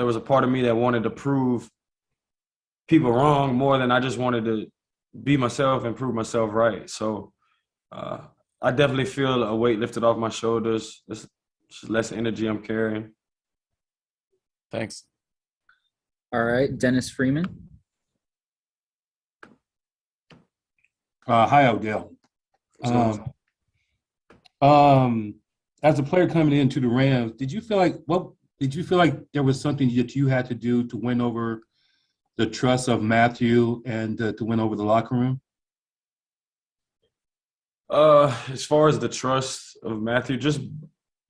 there was a part of me that wanted to prove people wrong more than I just wanted to be myself and prove myself right. So uh, I definitely feel a weight lifted off my shoulders. There's just less energy I'm carrying. Thanks. All right, Dennis Freeman. Hi, Odell. So Um, as a player coming into the Rams, did you feel like there was something that you had to do to win over the trust of Matthew and to win over the locker room? as far as the trust of Matthew, just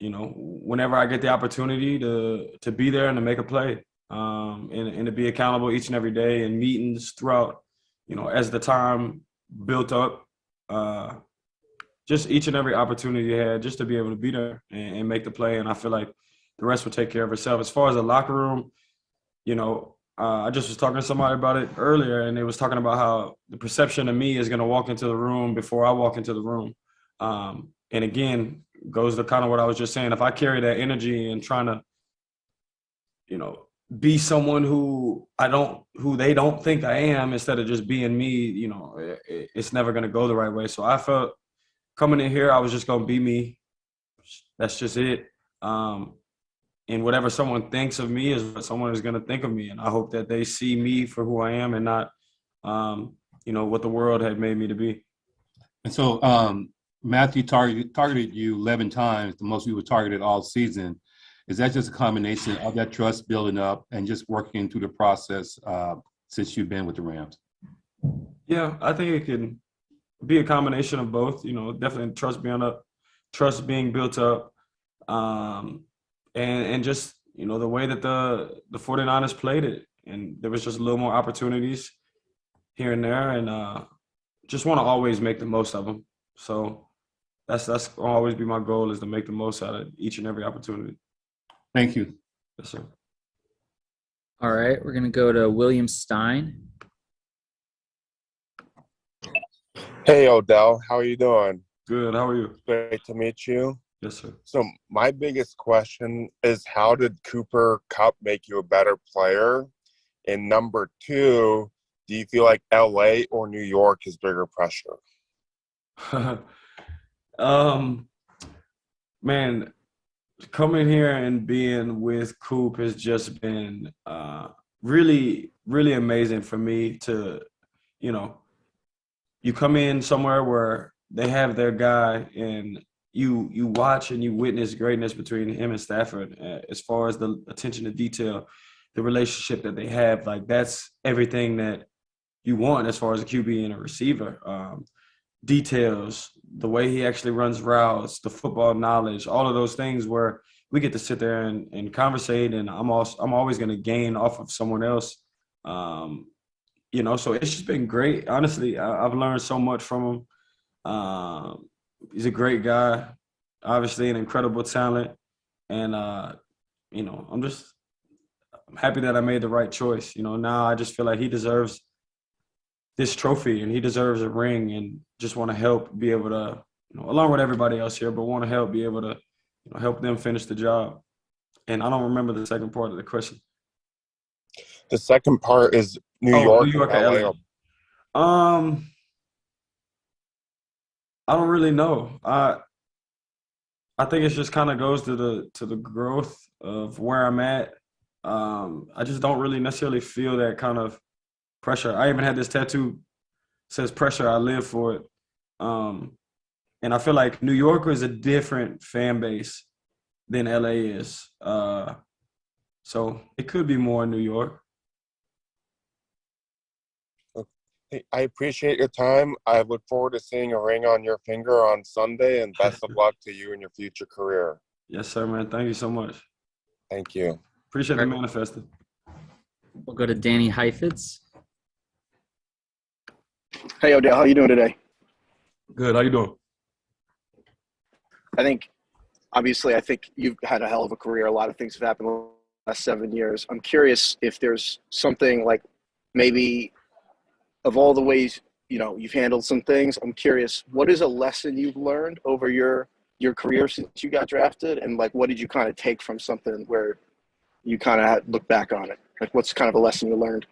whenever I get the opportunity to be there and to make a play, and to be accountable each and every day in meetings throughout, as the time built up, just each and every opportunity you had just to be able to be there and make the play. And I feel like the rest will take care of itself. As far as the locker room, I just was talking to somebody about it earlier, and they was talking about how the perception of me is going to walk into the room before I walk into the room. And again, goes to kind of what I was just saying. If I carry that energy and trying to, be someone who they don't think I am, instead of just being me, it's never going to go the right way. So I felt coming in here, I was just going to be me. That's just it. And whatever someone thinks of me is what someone is going to think of me. And I hope that they see me for who I am and not, what the world had made me to be. And so Matthew targeted you 11 times, the most you were targeted all season. Is that just a combination of that trust building up and just working through the process since you've been with the Rams? Yeah, I think it can be a combination of both. Definitely trust being built up, and just the way that the 49ers played it, and there was just a little more opportunities here and there, and just want to always make the most of them. So that's will always be my goal, is to make the most out of each and every opportunity. Thank you. Yes, sir. All right, we're going to go to William Stein. Hey, Odell. How are you doing? Good. How are you? Great to meet you. Yes, sir. So my biggest question is, how did Cooper Kupp make you a better player? And number two, do you feel like LA or New York is bigger pressure? Man, coming here and being with Coop has just been really, really amazing for me to, you come in somewhere where they have their guy, and you watch and you witness greatness between him and Stafford, as far as the attention to detail, the relationship that they have. Like, that's everything that you want as far as a QB and a receiver. Details, the way he actually runs routes, the football knowledge, all of those things where we get to sit there and conversate, and I'm always going to gain off of someone else. So it's just been great. Honestly, I've learned so much from him. He's a great guy, obviously an incredible talent, and I'm happy that I made the right choice. Now I just feel like he deserves this trophy, and he deserves a ring, and just want to help be able to, along with everybody else here, but want to help be able to, help them finish the job. And I don't remember the second part of the question. The second part is New York New York or or LA. LA. I don't really know. I think it just kind of goes to the growth of where I'm at. I just don't really necessarily feel that kind of pressure. I even had this tattoo, says pressure, I live for it. And I feel like New York is a different fan base than LA is. So it could be more in New York. Hey, I appreciate your time. I look forward to seeing a ring on your finger on Sunday, and best of luck to you in your future career. Yes, sir, man. Thank you so much. Thank you. Appreciate the manifesting. We'll go to Danny Heifetz. Hey, Odell, how you doing today? Good. How you doing? I think you've had a hell of a career. A lot of things have happened in the last 7 years. I'm curious if there's something like, maybe of all the ways, you've handled some things, I'm curious, what is a lesson you've learned over your career since you got drafted? And like, what did you kind of take from something where you kind of look back on it? Like, what's kind of a lesson you learned?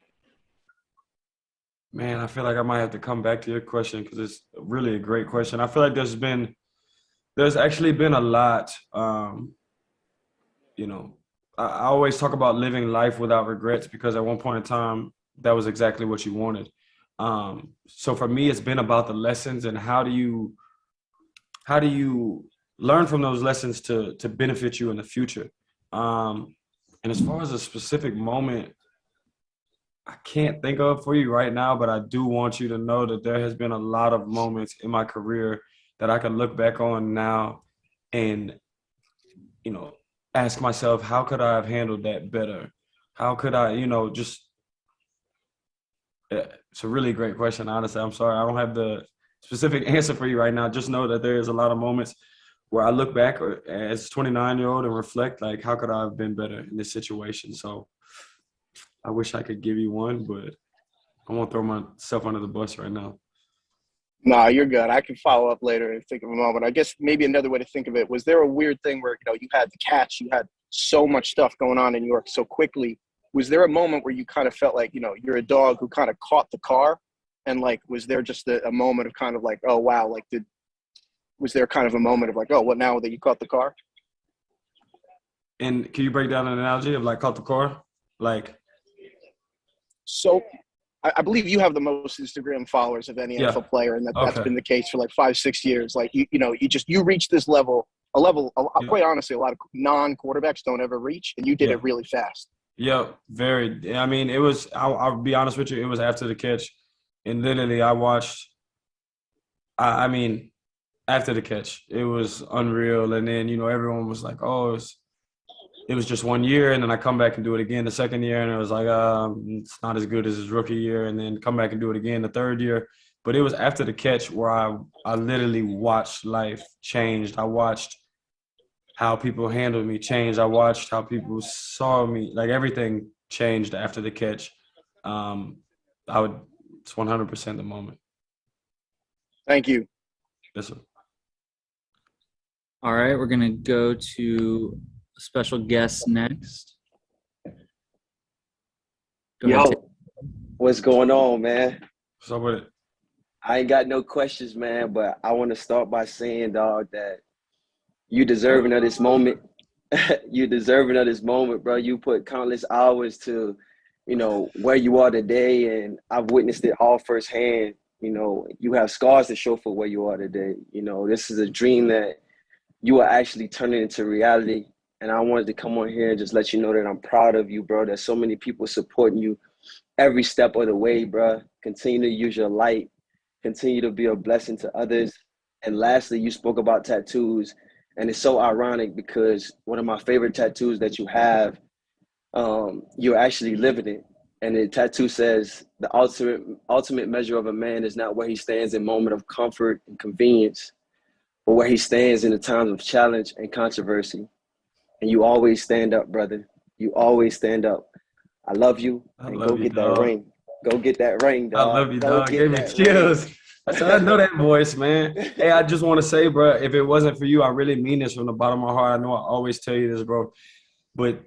Man, I feel like I might have to come back to your question because it's really a great question. I feel like there's actually been a lot. You know, I always talk about living life without regrets because at one point in time, that was exactly what you wanted. So for me, it's been about the lessons and how do you learn from those lessons to benefit you in the future. And as far as a specific moment, I can't think of for you right now, but I do want you to know that there has been a lot of moments in my career that I can look back on now and, you know, ask myself, how could I have handled that better? How could I, it's a really great question, honestly. I'm sorry. I don't have the specific answer for you right now. Just know that there is a lot of moments where I look back as a 29-year-old and reflect, like, how could I have been better in this situation? So I wish I could give you one, but I won't throw myself under the bus right now. No, you're good. I can follow up later and think of a moment. I guess maybe another way to think of it, was there a weird thing where, you had the catch, you had so much stuff going on in New York so quickly. Was there a moment where you kind of felt like, you're a dog who kind of caught the car? And like, was there just a moment of kind of like, oh, wow, like was there kind of a moment of like, oh, what now that you caught the car? And can you break down an analogy of like caught the car? Like, so I believe you have the most Instagram followers of any NFL player, and that's been the case for like 5-6 years. Like, you reached this level, quite honestly, a lot of non-quarterbacks don't ever reach, and you did it really fast. Yeah, very. I mean, it was, I'll be honest with you, it was after the catch. And literally I watched, I mean, after the catch, it was unreal. And then, everyone was like, oh, it was just 1 year. And then I come back and do it again the second year. And it was like, it's not as good as his rookie year. And then come back and do it again the third year. But it was after the catch where I literally watched life change. I watched how people handled me change. I watched how people saw me. Like, everything changed after the catch. It's 100% the moment. Thank you. Yes, sir. All right, we're going to go to a special guest next. What's going on, man? What's up with it? I ain't got no questions, man, but I want to start by saying, dog, that you deserving of this moment. You deserving of this moment, bro. You put countless hours to, where you are today, and I've witnessed it all firsthand. You have scars to show for where you are today. This is a dream that you are actually turning into reality. And I wanted to come on here and just let you know that I'm proud of you, bro. There's so many people supporting you every step of the way, bro. Continue to use your light. Continue to be a blessing to others. And lastly, you spoke about tattoos. And it's so ironic because one of my favorite tattoos that you have, you're actually living it. And the tattoo says, the ultimate measure of a man is not where he stands in moment of comfort and convenience, but where he stands in the times of challenge and controversy. And you always stand up, brother. You always stand up. I love you. Go get that ring. Go get that ring, dog. I love you, dog. Give me chills. I know that voice, man. Hey, I just want to say, bro, if it wasn't for you, I really mean this from the bottom of my heart. I know I always tell you this, bro. But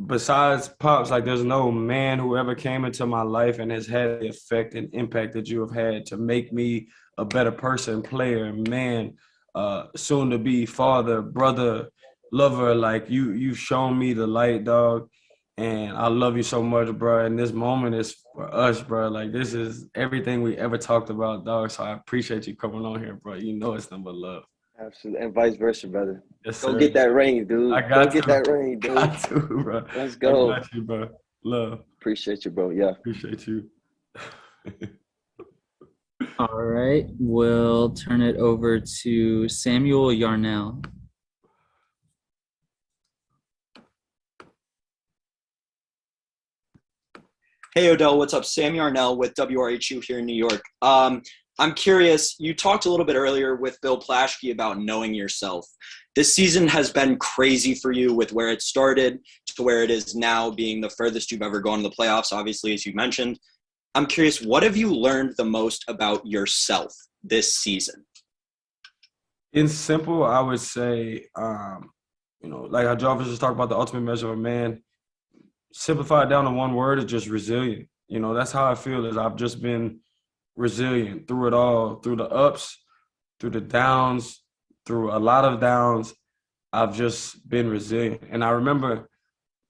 besides Pops, like, there's no man who ever came into my life and has had the effect and impact that you have had to make me a better person, player, man, soon to be father, brother, lover. Like, you've shown me the light, dog. And I love you so much, bro. And this moment is for us, bro. Like, this is everything we ever talked about, dog. So I appreciate you coming on here, bro. You know it's nothing but love. Absolutely. And vice versa, brother. Yes, Go sir. get that ring, dude. Go get that ring, dude. Got to, bro. Let's go. I got you, bro. Love. Appreciate you, bro. Yeah. Appreciate you. All right, we'll turn it over to Samuel Yarnell. Hey, Odell, what's up? Sam Yarnell with WRHU here in New York. I'm curious, you talked a little bit earlier with Bill Plaschke about knowing yourself. This season has been crazy for you with where it started to where it is now, being the furthest you've ever gone to the playoffs, obviously, as you mentioned. I'm curious, what have you learned the most about yourself this season? In simple, I would say, like how Jarvis just talked about the ultimate measure of a man. simplify it down to one word, is just resilient. You know, that's how I feel. Is I've just been resilient through it all, through the ups, through the downs, through a lot of downs. I've just been resilient. And I remember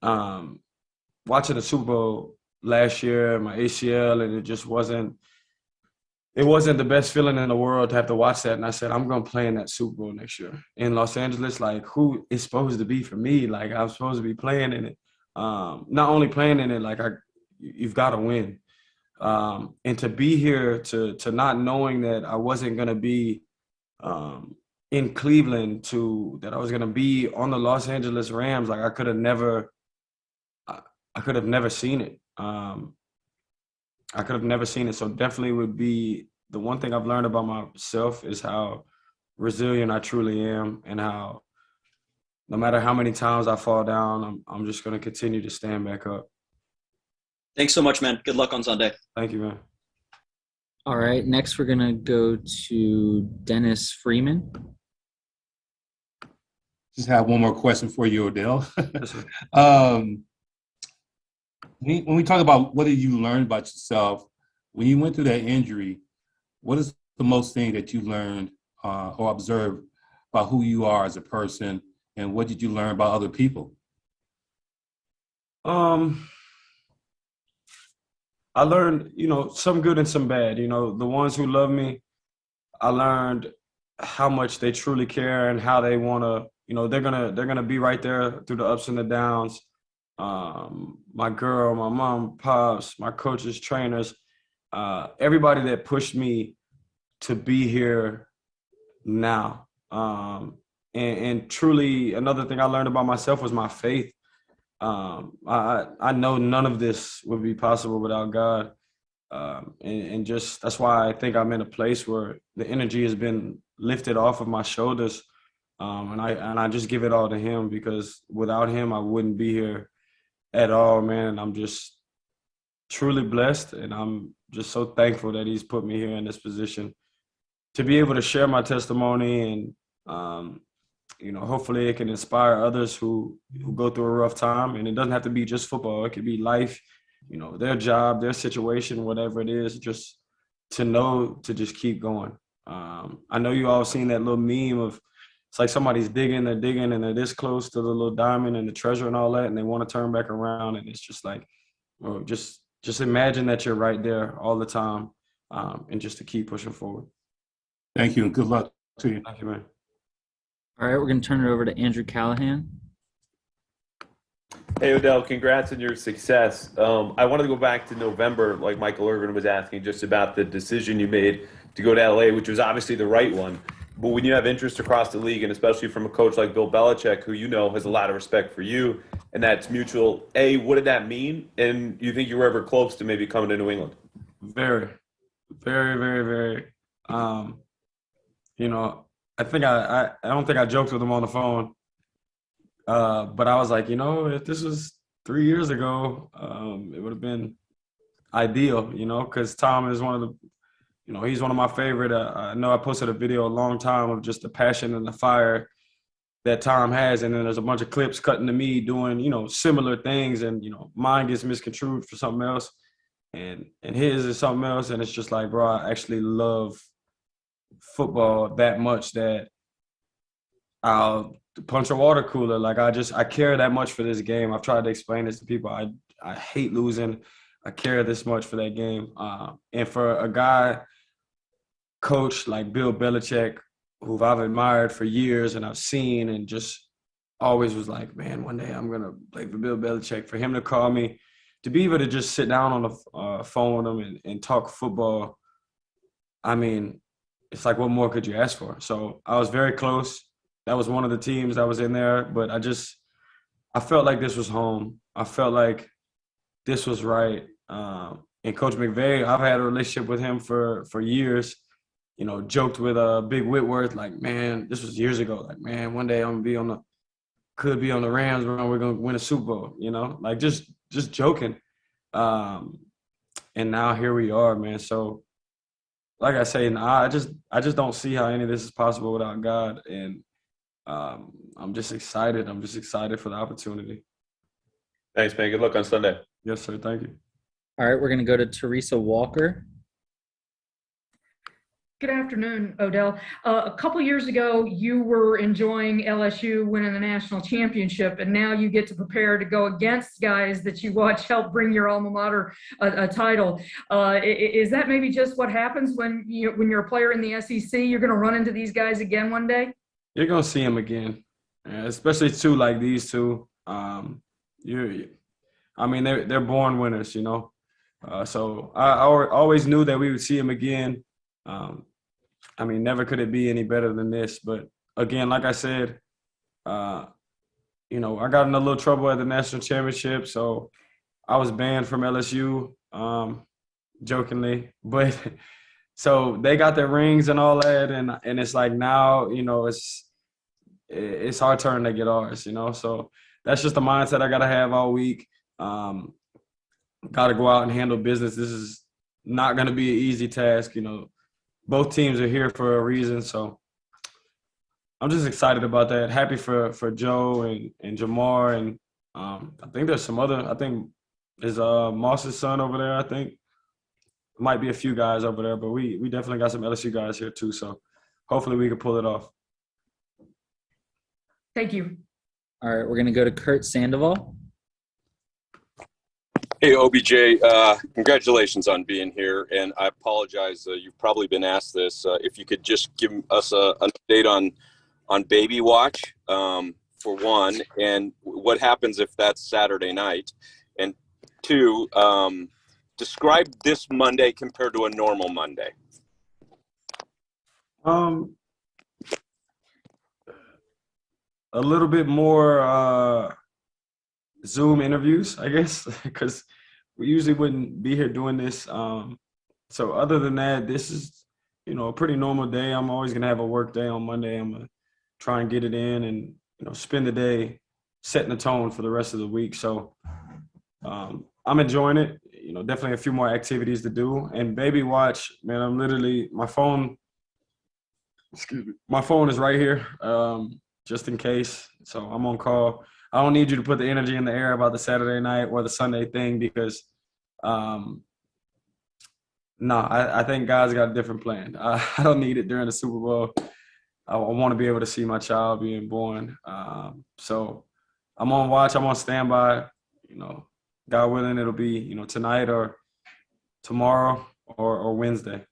watching the Super Bowl last year, my ACL, and it wasn't the best feeling in the world to have to watch that. And I said, I'm going to play in that Super Bowl next year in Los Angeles. Like, who is supposed to be for me? Like, I'm supposed to be playing in it. Not only playing in it, like, you've got to win. And to be here, to not knowing that I wasn't going to be in Cleveland, that I was going to be on the Los Angeles Rams, like, I could have never seen it. I could have never seen it. So definitely would be the one thing I've learned about myself is how resilient I truly am, and how no matter how many times I fall down, I'm just going to continue to stand back up. Thanks so much, man. Good luck on Sunday. Thank you, man. All right. Next, we're going to go to Dennis Freeman. Just have one more question for you, Odell. Yes, sir. When we talk about what did you learn about yourself, when you went through that injury, what is the most thing that you learned or observed about who you are as a person, and what did you learn about other people? I learned, some good and some bad. The ones who love me, I learned how much they truly care and how they want to, they're gonna be right there through the ups and the downs. My girl, my mom, pops, my coaches, trainers, everybody that pushed me to be here now. And truly, another thing I learned about myself was my faith. I know none of this would be possible without God. And just that's why I think I'm in a place where the energy has been lifted off of my shoulders. And I just give it all to him, because without him, I wouldn't be here at all, man. And I'm just truly blessed, and I'm just so thankful that he's put me here in this position to be able to share my testimony, and hopefully it can inspire others who go through a rough time. And it doesn't have to be just football. It could be life, their job, their situation, whatever it is, just to know to just keep going. I know you all seen that little meme of, it's like somebody's digging, and they're this close to the little diamond and the treasure and all that, and they want to turn back around. And it's just like, just imagine that you're right there all the time, and just to keep pushing forward. Thank you, and good luck to you. Thank you, man. All right, we're going to turn it over to Andrew Callahan. Hey, Odell, congrats on your success. I wanted to go back to November, like Michael Irvin was asking, just about the decision you made to go to LA, which was obviously the right one. But when you have interest across the league, and especially from a coach like Bill Belichick, who has a lot of respect for you, and that's mutual, what did that mean? And you think you were ever close to maybe coming to New England? Very, very, very, very. I think I don't think I joked with him on the phone, but I was like, if this was 3 years ago, it would have been ideal, because Tom is one of the, he's one of my favorite. I know I posted a video a long time of just the passion and the fire that Tom has, and then there's a bunch of clips cutting to me doing, similar things, and mine gets misconstrued for something else, and his is something else, and it's just like, bro, I actually love football that much that I'll punch a water cooler. Like, I care that much for this game. I've tried to explain this to people. I hate losing. I care this much for that game. And for a guy, coach like Bill Belichick, who I've admired for years and I've seen and just always was like, man, one day I'm going to play for Bill Belichick. For him to call me, to be able to just sit down on the phone with him and talk football, I mean, it's like, what more could you ask for? So I was very close. That was one of the teams that was in there, but I felt like this was home. I felt like this was right. And Coach McVay, I've had a relationship with him for years, joked with Big Whitworth, like, man, this was years ago. Like, man, one day I'm going to could be on the Rams, we're going to win a Super Bowl, like just joking. And now here we are, man. So, like I say, I just don't see how any of this is possible without God. And I'm just excited. I'm just excited for the opportunity. Thanks, man. Good luck on Sunday. Yes, sir. Thank you. All right, we're going to go to Teresa Walker. Good afternoon, Odell. A couple years ago, you were enjoying LSU winning the national championship, and now you get to prepare to go against guys that you watch help bring your alma mater a title. Is that maybe just what happens when you're a player in the SEC? You're going to run into these guys again one day? You're gonna see them again, especially two like these two. They're born winners, you know. So I always knew that we would see them again. Never could it be any better than this. But again, like I said, I got in a little trouble at the national championship, so I was banned from LSU, jokingly. But so they got their rings and all that, and it's like now, it's our turn to get ours, you know. So that's just the mindset I gotta have all week. Gotta go out and handle business. This is not gonna be an easy task, you know. Both teams are here for a reason, so I'm just excited about that. Happy for Joe and Jamar, and I think there's some other. I think is Moss's son over there. I think might be a few guys over there, but we definitely got some LSU guys here too. So hopefully we can pull it off. Thank you. All right, we're going to go to Kurt Sandoval. Hey, OBJ, congratulations on being here. And I apologize, you've probably been asked this. If you could just give us an update on Baby Watch, for one, and what happens if that's Saturday night. And two, describe this Monday compared to a normal Monday. A little bit more Zoom interviews, I guess, because we usually wouldn't be here doing this. So other than that, this is, a pretty normal day. I'm always going to have a work day on Monday. I'm going to try and get it in and, spend the day setting the tone for the rest of the week. So I'm enjoying it. Definitely a few more activities to do. And Baby Watch, man, I'm literally, my phone is right here, just in case. So I'm on call. I don't need you to put the energy in the air about the Saturday night or the Sunday thing because, I think God's got a different plan. I don't need it during the Super Bowl. I want to be able to see my child being born. So I'm on watch. I'm on standby. God willing, it'll be, tonight or tomorrow or Wednesday.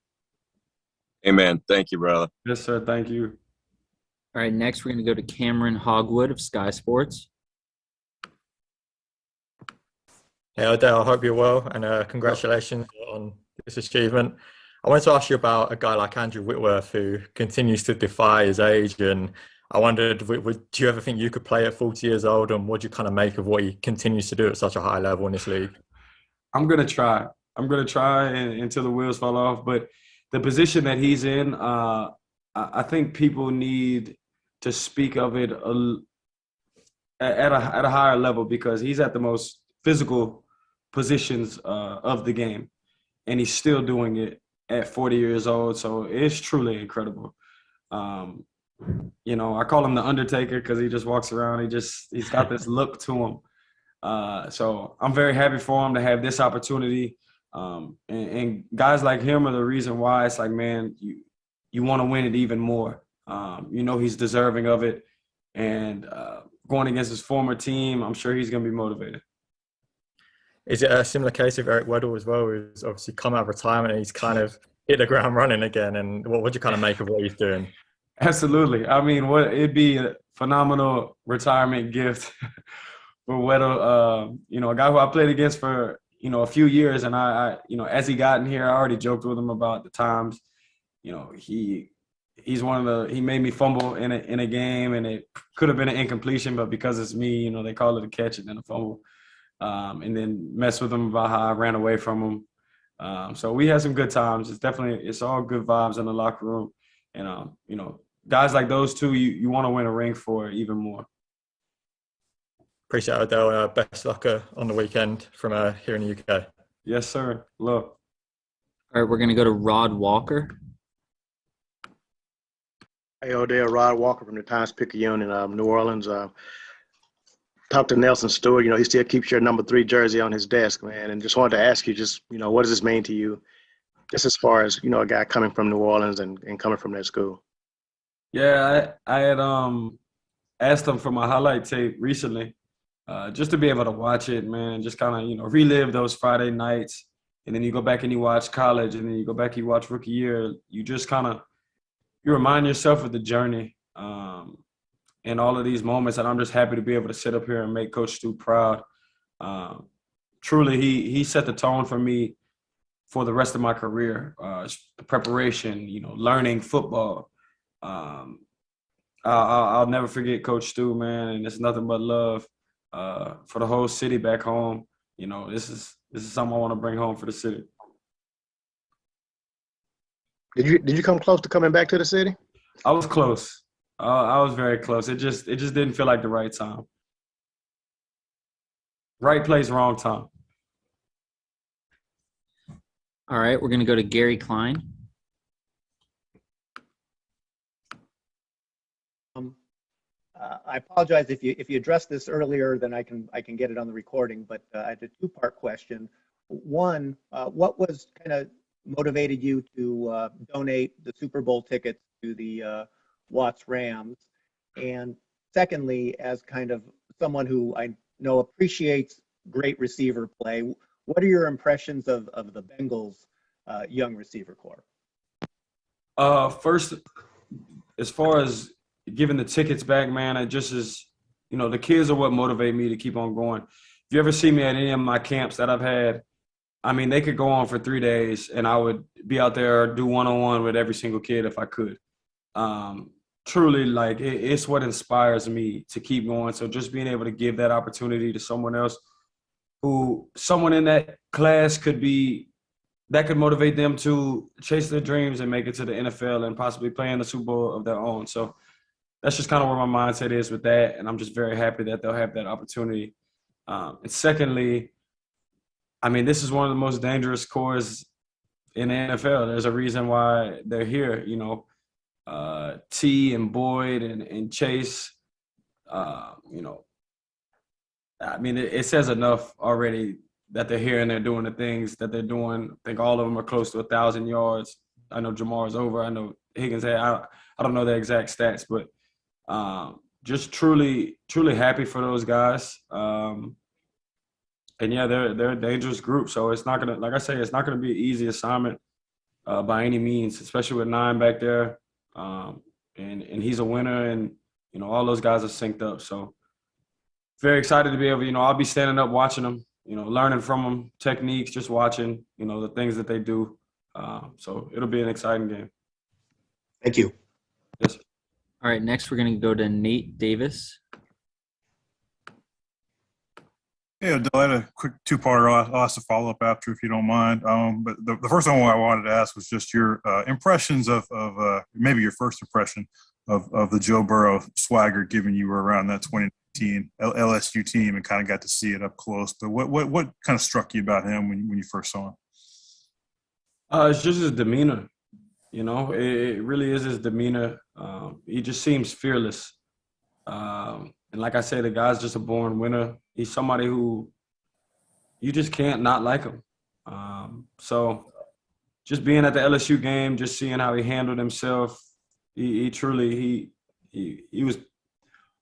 Amen. Thank you, brother. Yes, sir. Thank you. All right, next we're going to go to Cameron Hogwood of Sky Sports. Hey, Odell, I hope you're well, and congratulations on this achievement. I wanted to ask you about a guy like Andrew Whitworth who continues to defy his age, and I wondered, do you ever think you could play at 40 years old, and what do you kind of make of what he continues to do at such a high level in this league? I'm going to try. Until the wheels fall off, but the position that he's in, I think people need to speak of it at a higher level because he's at the most physical positions of the game, and he's still doing it at 40 years old. So it's truly incredible. I call him the Undertaker because he just walks around. He's got this look to him. So I'm very happy for him to have this opportunity. And guys like him are the reason why it's like, man, you want to win it even more. He's deserving of it. And going against his former team, I'm sure he's going to be motivated. Is it a similar case of Eric Weddle as well, who's obviously come out of retirement and he's kind of hit the ground running again? And what do you kind of make of what he's doing? Absolutely. It'd be a phenomenal retirement gift for Weddle. A guy who I played against for, a few years. And I as he got in here, I already joked with him about the times, he's he made me fumble in a game, and it could have been an incompletion, but because it's me, they call it a catch and then a fumble. And then mess with him about how I ran away from him. So we had some good times. It's all good vibes in the locker room. And, guys like those two, you want to win a ring for even more. Appreciate it, Odell. Best luck on the weekend from here in the UK. Yes, sir. Love. All right, we're going to go to Rod Walker. Hey, Odell, Rod Walker from the Times-Picayune in New Orleans. talked to Nelson Stewart. He still keeps your number 3 jersey on his desk, man. And just wanted to ask you, what does this mean to you, just as far as, a guy coming from New Orleans and coming from that school? Yeah, I had asked him for my highlight tape recently, just to be able to watch it, man, and just kind of, relive those Friday nights. And then you go back and you watch college, and then you go back and you watch rookie year. You just you remind yourself of the journey and all of these moments. And I'm just happy to be able to sit up here and make Coach Stu proud. Truly, he set the tone for me for the rest of my career. The preparation, learning football. I'll never forget Coach Stu, man, and it's nothing but love for the whole city back home. This is something I want to bring home for the city. Did you come close to coming back to the city? I was close. I was very close. It just didn't feel like the right time. Right place, wrong time. All right, we're going to go to Gary Klein. I apologize if you addressed this earlier, then I can get it on the recording. But I had a 2-part question. One, what was kind of motivated you to donate the Super Bowl tickets to the Watts Rams? And secondly, as kind of someone who I know appreciates great receiver play, what are your impressions of the Bengals' young receiver corps? First, as far as giving the tickets back, man, it just is, the kids are what motivate me to keep on going. If you ever see me at any of my camps that I've had, I mean, they could go on for 3 days, and I would be out there, do one-on-one with every single kid if I could. Truly, it's what inspires me to keep going. So just being able to give that opportunity to someone else someone in that class could motivate them to chase their dreams and make it to the NFL and possibly play in the Super Bowl of their own. So that's just kind of where my mindset is with that, and I'm just very happy that they'll have that opportunity. And secondly, I mean, this is one of the most dangerous corps in the NFL. There's a reason why they're here, T and Boyd and Chase, I mean, it says enough already that they're here and they're doing the things that they're doing. I think all of them are close to 1,000 yards. I know Jamar's over. I know Higgins had. I don't know the exact stats, but just truly happy for those guys. And yeah, they're a dangerous group. So it's not gonna, like I say, it's not gonna be an easy assignment by any means, especially with 9 back there. And he's a winner, and all those guys are synced up. So very excited to be able, I'll be standing up watching them, learning from them, techniques, just watching, the things that they do. So it'll be an exciting game. Thank you. Yes. All right, next we're going to go to Nate Davis. Hey, Odell, I had a quick 2-parter. I'll ask a follow-up after if you don't mind. But the first one I wanted to ask was just your impressions of maybe your first impression of the Joe Burrow swagger, given you were around that 2019 LSU team and kind of got to see it up close. But what kind of struck you about him when you first saw him? It's just his demeanor. It really is his demeanor. He just seems fearless. And like I said, the guy's just a born winner. He's somebody who you just can't not like him. So just being at the LSU game, just seeing how he handled himself, he truly was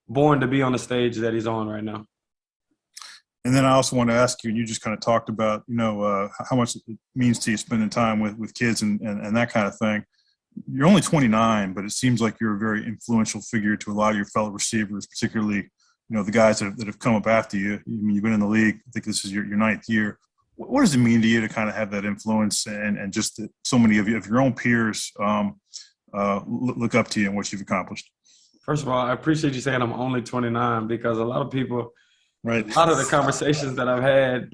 born to be on the stage that he's on right now. And then I also want to ask you, and you just kind of talked about, how much it means to you spending time with kids and that kind of thing. You're only 29, but it seems like you're a very influential figure to a lot of your fellow receivers, particularly, the guys that have come up after you. I mean, you've been in the league. I think this is your 9th year. What does it mean to you to kind of have that influence and just that so many of your own peers look up to you and what you've accomplished? First of all, I appreciate you saying I'm only 29, because a lot of people, right, a lot of the conversations that I've had,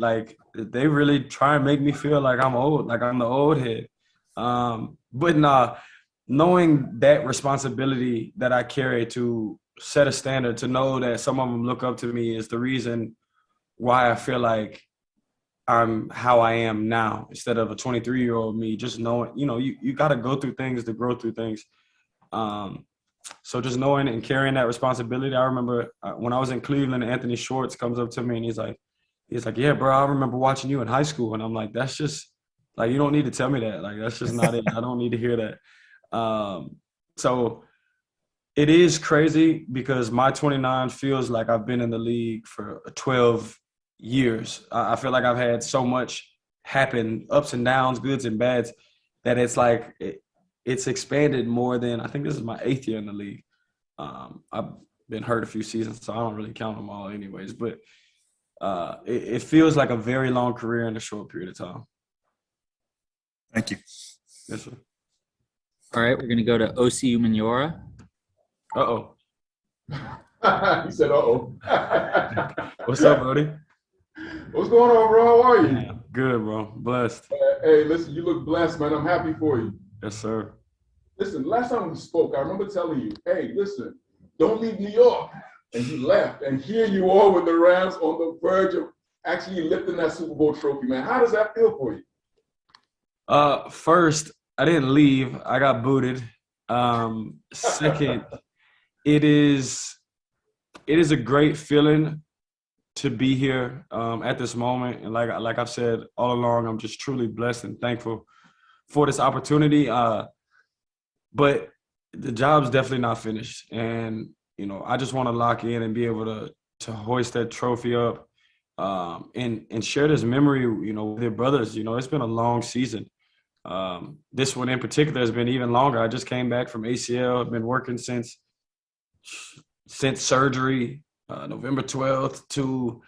they really try and make me feel like I'm old, like I'm the old head. But nah, knowing that responsibility that I carry to set a standard, to know that some of them look up to me, is the reason why I feel like I'm how I am now instead of a 23-year-old me. Just knowing, you got to go through things to grow through things. So just knowing and carrying that responsibility. I remember when I was in Cleveland, Anthony Schwartz comes up to me and he's like, yeah, bro, I remember watching you in high school. And I'm like, that's just like, you don't need to tell me that. Like, that's just not it. I don't need to hear that. So it is crazy because my 29 feels like I've been in the league for 12 years. I feel like I've had so much happen, ups and downs, goods and bads, that it's like it's expanded more than, I think this is my 8th year in the league. I've been hurt a few seasons, so I don't really count them all anyways. But it feels like a very long career in a short period of time. Thank you. Yes, sir. All right, we're going to go to OCU Minora. Uh-oh. He said, uh-oh. What's up, Brody? What's going on, bro? How are you? Yeah, good, bro. Blessed. Hey, listen, you look blessed, man. I'm happy for you. Yes, sir. Listen, last time we spoke, I remember telling you, hey, listen, don't leave New York. And you left. And here you are with the Rams on the verge of actually lifting that Super Bowl trophy, man. How does that feel for you? First, I didn't leave. I got booted. Second, it is a great feeling to be here at this moment. And like I've said all along, I'm just truly blessed and thankful for this opportunity. But the job's definitely not finished. And, you know, I just want to lock in and be able to hoist that trophy up and share this memory, you know, with your brothers. You know, it's been a long season. This one in particular has been even longer. I just came back from ACL. I've been working since surgery, November 12th, to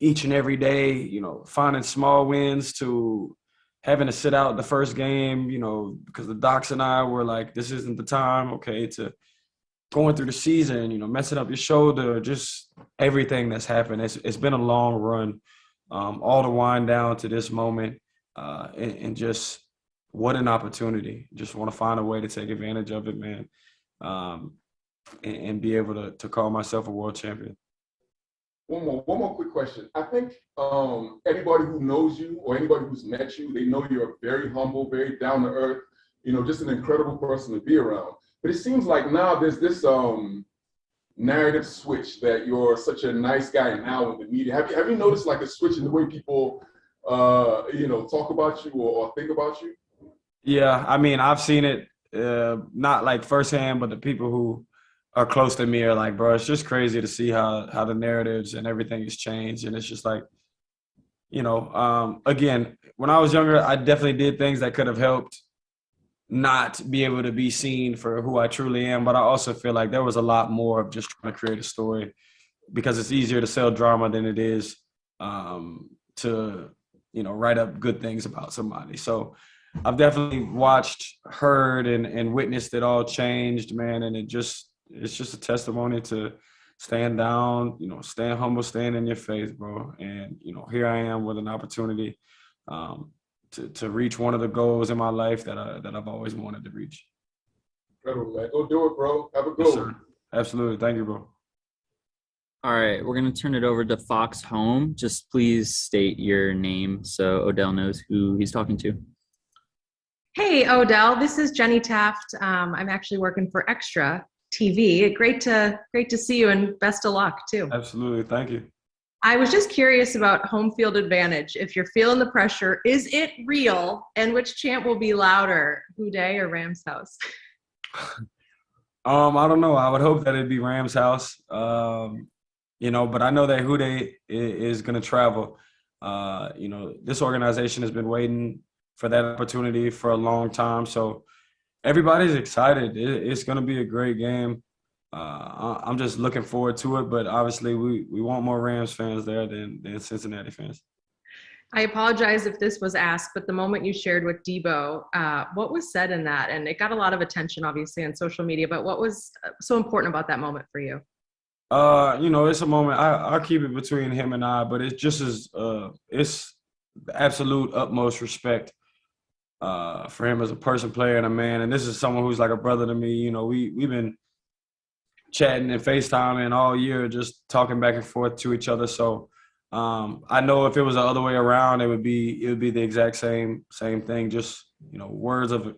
each and every day, you know, finding small wins, to having to sit out the first game, you know, because the docs and I were like, this isn't the time, okay, to going through the season, you know, messing up your shoulder, just everything that's happened. It's been a long run, all the wind down to this moment, and just what an opportunity. Just want to find a way to take advantage of it, man, and be able to call myself a world champion. One more quick question. I think anybody who knows you or anybody who's met you, they know you're very humble, very down to earth, you know, just an incredible person to be around. But it seems like now there's this narrative switch that you're such a nice guy now in the media. Have you noticed like a switch in the way people, you know, talk about you or think about you? Yeah, I mean, I've seen it, not like firsthand, but the people who are close to me are like, bro, it's just crazy to see how the narratives and everything has changed. And it's just like, you know, again, when I was younger, I definitely did things that could have helped not be able to be seen for who I truly am. But I also feel like there was a lot more of just trying to create a story, because it's easier to sell drama than it is to, you know, write up good things about somebody. So I've definitely watched, heard, and witnessed it all changed, man. And it's just a testimony to stand down, you know, stand humble, stand in your faith, bro. And, you know, here I am with an opportunity to reach one of the goals in my life that I've always wanted to reach. Incredible, man. Go do it, bro. Have a good Yes, one. sir. Absolutely. Thank you, bro. All right, we're going to turn it over to Fox Home. Just please state your name so Odell knows who he's talking to. Hey, Odell, this is Jenny Taft. I'm actually working for Extra TV. Great to see you, and best of luck too. Absolutely. Thank you. I was just curious about home field advantage. If you're feeling the pressure, is it real? And which chant will be louder, Houday or Rams House? I don't know. I would hope that it'd be Rams House. You know, but I know that Houday is going to travel. You know, this organization has been waiting for that opportunity for a long time. So everybody's excited. It's going to be a great game. I'm just looking forward to it. But obviously, we want more Rams fans there than Cincinnati fans. I apologize if this was asked, but the moment you shared with Debo, what was said in that? And it got a lot of attention, obviously, on social media. But what was so important about that moment for you? You know, it's a moment. I'll keep it between him and I, but it's just as it's the absolute utmost respect for him as a person, player, and a man. And this is someone who's like a brother to me. You know, we've been chatting and FaceTiming all year, just talking back and forth to each other. So I know if it was the other way around, it would be the exact same thing. Just, you know, words of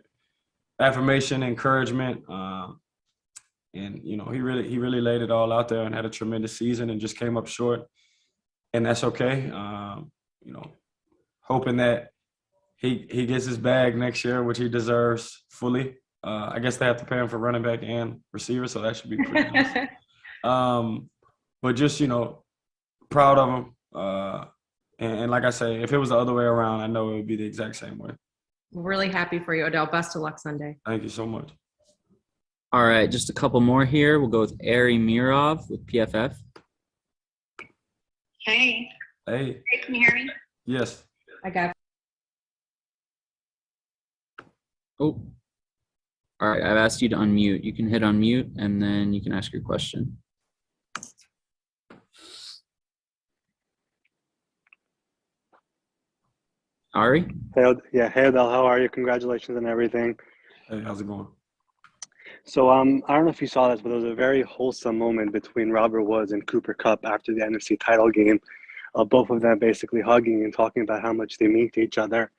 affirmation, encouragement. And he really laid it all out there and had a tremendous season and just came up short. And that's okay. Hoping that he gets his bag next year, which he deserves fully. I guess they have to pay him for running back and receiver, so that should be pretty nice. But just, proud of him. And like I say, if it was the other way around, I know it would be the exact same way. Really happy for you, Odell. Best of luck Sunday. Thank you so much. All right, just a couple more here. We'll go with Ari Mirov with PFF. Hey. Hey. Hey, can you hear me? Yes. I got. Oh. All right, I've asked you to unmute. You can hit unmute, and then you can ask your question. Ari? Hey, hey Odell, how are you? Congratulations on everything. Hey, how's it going? So I don't know if you saw this, but there was a very wholesome moment between Robert Woods and Cooper Kupp after the NFC title game. Both of them basically hugging and talking about how much they mean to each other.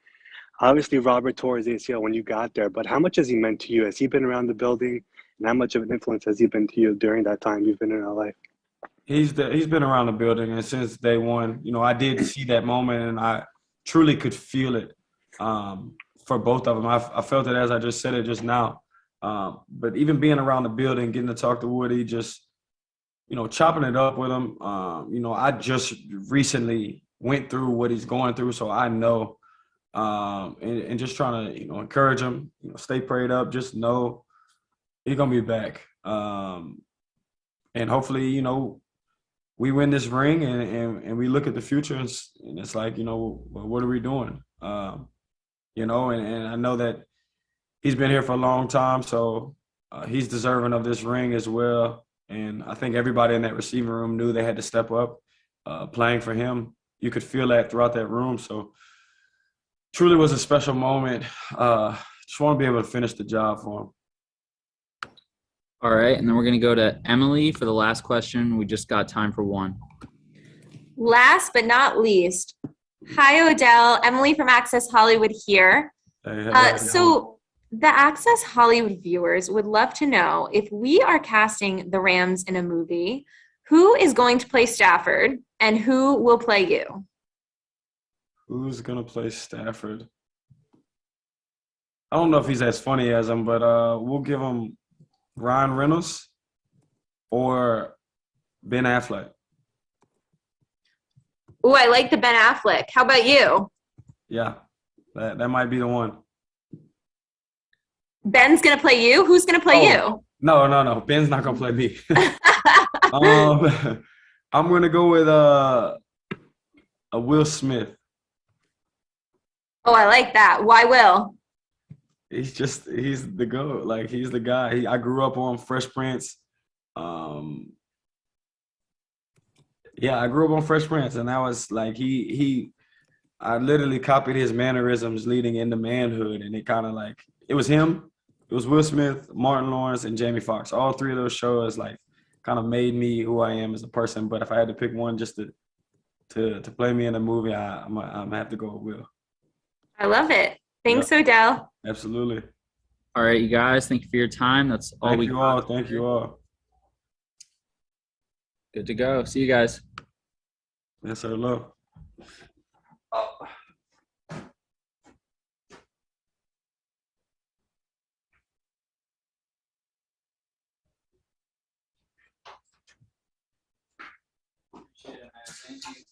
Obviously, Robert tore his ACL when you got there, but how much has he meant to you? Has he been around the building, and how much of an influence has he been to you during that time you've been in LA? He's been around the building, and since day one, I did see that moment, and I truly could feel it for both of them. I felt it as I just said it just now. But even being around the building, getting to talk to Woody, just, chopping it up with him. I just recently went through what he's going through, so I know. And just trying to, encourage him, stay prayed up, just know he's going to be back. And hopefully, we win this ring and we look at the future and it's like, well, what are we doing? And I know that he's been here for a long time, so he's deserving of this ring as well. And I think everybody in that receiving room knew they had to step up playing for him. You could feel that throughout that room. So truly was a special moment. Just want to be able to finish the job for him. All right, and then we're going to go to Emily for the last question. We just got time for one. Last but not least, hi, Odell. Emily from Access Hollywood here. So the Access Hollywood viewers would love to know, if we are casting the Rams in a movie, who is going to play Stafford and who will play you? Who's going to play Stafford? I don't know if he's as funny as him, but we'll give him Ryan Reynolds or Ben Affleck. Ooh, I like the Ben Affleck. How about you? Yeah, that might be the one. Ben's going to play you? Who's going to play you? No. Ben's not going to play me. I'm going to go with a Will Smith. Oh, I like that. Why Will? He's the GOAT. Like, he's the guy. I grew up on Fresh Prince. I grew up on Fresh Prince, and that was like I literally copied his mannerisms leading into manhood, and it kind of like, it was him, it was Will Smith, Martin Lawrence, and Jamie Foxx. All three of those shows like kind of made me who I am as a person. But if I had to pick one just to play me in a movie, I'm gonna have to go with Will. I love it. Thanks, Odell. Absolutely. All right, you guys, thank you for your time. That's all Thank you all. Thank you all. Good to go. See you guys. Yes, sir. Love. Thank you.